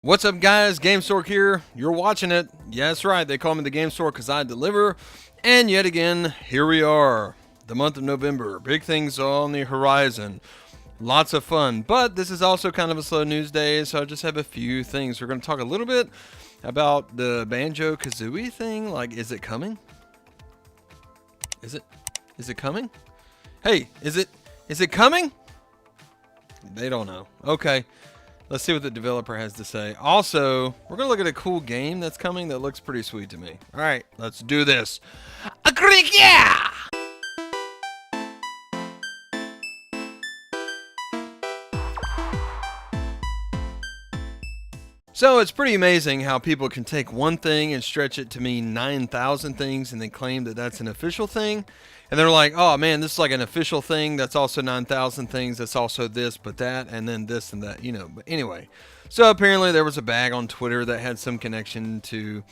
What's up, guys? Gamestork here. You're watching it. Yeah, that's right. They call me the Gamestork because I deliver. And yet again, here we are. The month of November. Big things on the horizon. Lots of fun. But this is also kind of a slow news day, so I just have a few things. We're going to talk a little bit about the Banjo-Kazooie thing. Like, is it coming? Is it coming? Hey, is it coming? They don't know. Okay. Let's see what the developer has to say. Also, we're going to look at a cool game that's coming that looks pretty sweet to me. All right, let's do this. A Greek, yeah! So it's pretty amazing how people can take one thing and stretch it to mean 9,000 things and then claim that that's an official thing. And they're like, oh man, this is like an official thing that's also 9,000 things, that's also this, but that, and then this and that, you know. But anyway, so apparently there was a bag on Twitter that had some connection to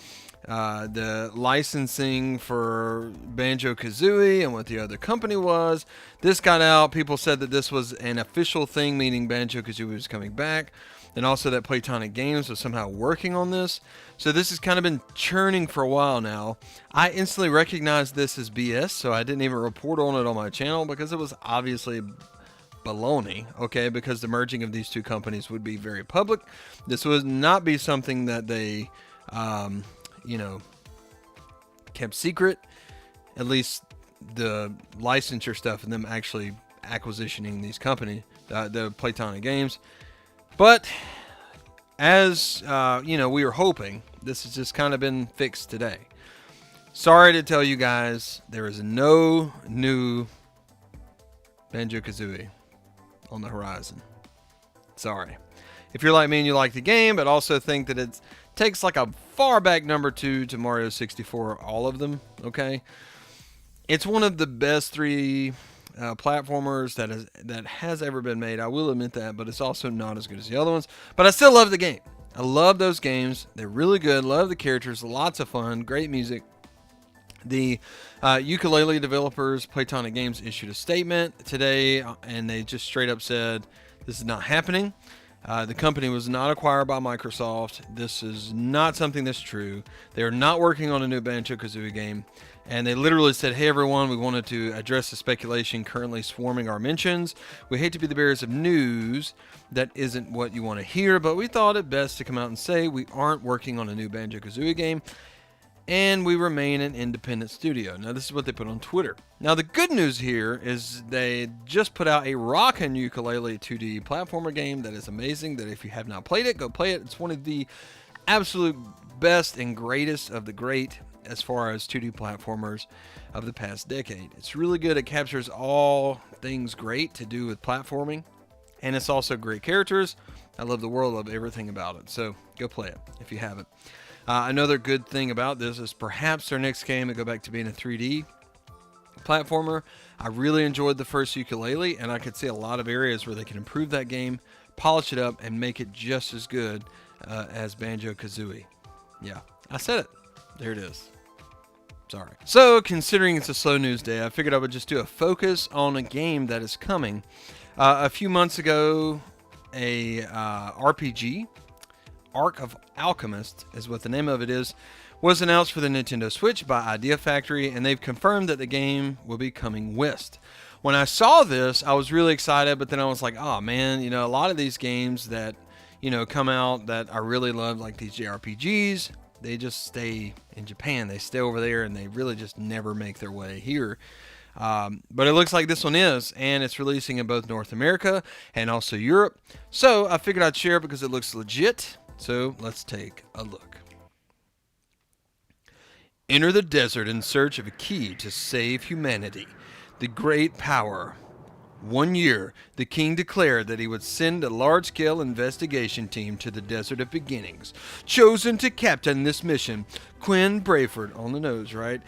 the licensing for Banjo-Kazooie and what the other company was. This got out. People said that this was an official thing, meaning Banjo-Kazooie was coming back. And also that Playtonic Games was somehow working on this. So this has kind of been churning for a while now. I instantly recognized this as BS, so I didn't even report on it on my channel because it was obviously baloney, okay? Because the merging of these two companies would be very public. This would not be something that they, kept secret. At least the licensure stuff and them actually acquisitioning these companies, the Playtonic Games. But as we were hoping, this has just kind of been fixed today. Sorry to tell you guys, there is no new Banjo-Kazooie on the horizon. Sorry. If you're like me and you like the game, but also think that it takes like a far back number 2 to Mario 64, all of them, okay? It's one of the best 3 platformers that has ever been made. I will admit that, but it's also not as good as the other ones. But I still love the game. I love those games. They're really good. Love the characters. Lots of fun. Great music. The yooka-laylee developers, Playtonic Games, issued a statement today, and they just straight up said this is not happening. The company was not acquired by Microsoft. This is not something that's true. They are not working on a new Banjo-Kazooie game. And they literally said, hey everyone, we wanted to address the speculation currently swarming our mentions. We hate to be the bearers of news that isn't what you want to hear, but we thought it best to come out and say we aren't working on a new Banjo-Kazooie game, and we remain an independent studio. Now this is what they put on Twitter. Now the good news here is they just put out a rockin' yooka-laylee 2D platformer game that is amazing, that if you have not played it, go play it. It's one of the absolute best and greatest of the great as far as 2D platformers of the past decade. It's really good. It captures all things great to do with platforming, and it's also great characters. I love the world, love everything about it. So go play it if you haven't. Another good thing about this is perhaps their next game will go back to being a 3D platformer. I really enjoyed the first yooka-laylee, and I could see a lot of areas where they can improve that game, polish it up, and make it just as good as Banjo-Kazooie. Yeah, I said it. There it is. Sorry. So, considering it's a slow news day, I figured I would just do a focus on a game that is coming. A few months ago, a RPG, Arc of Alchemists is what the name of it is, was announced for the Nintendo Switch by Idea Factory, and they've confirmed that the game will be coming west. When I saw this, I was really excited, but then I was like, oh man, a lot of these games that, come out that I really love, like these JRPGs, they just stay in Japan. They stay over there, and they really just never make their way here. But it looks like this one is, and it's releasing in both North America and also Europe. So I figured I'd share it because it looks legit. So let's take a look. Enter the desert in search of a key to save humanity. The great power. 1 year, the king declared that he would send a large-scale investigation team to the Desert of Beginnings. Chosen to captain this mission, Quinn Brayford, on the nose, right,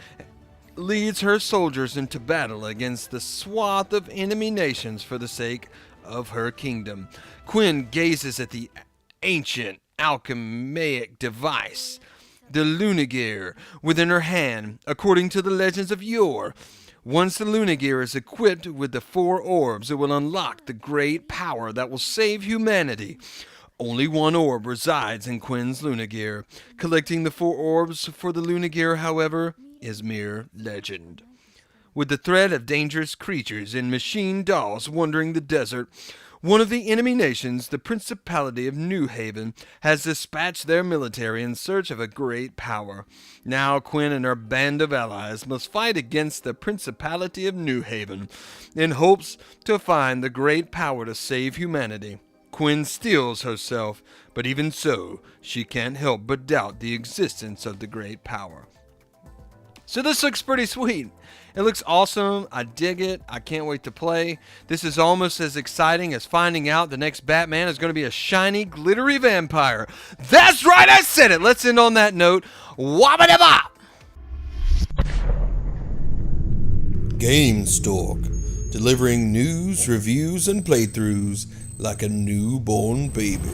leads her soldiers into battle against the swath of enemy nations for the sake of her kingdom. Quinn gazes at the ancient alchemic device, the Lunagear, within her hand, according to the legends of yore. Once the Lunagear is equipped with the 4 orbs, it will unlock the great power that will save humanity. Only one orb resides in Quinn's Lunagear. Collecting the 4 orbs for the Lunagear, however, is mere legend. With the threat of dangerous creatures and machine dolls wandering the desert, one of the enemy nations, the Principality of New Haven, has dispatched their military in search of a great power. Now Quinn and her band of allies must fight against the Principality of New Haven in hopes to find the great power to save humanity. Quinn steels herself, but even so, she can't help but doubt the existence of the great power. So this looks pretty sweet. It looks awesome. I dig it. I can't wait to play. This is almost as exciting as finding out the next Batman is going to be a shiny, glittery vampire. That's right, I said it. Let's end on that note. Wabba-da-bop! Gamestork, delivering news, reviews, and playthroughs like a newborn baby.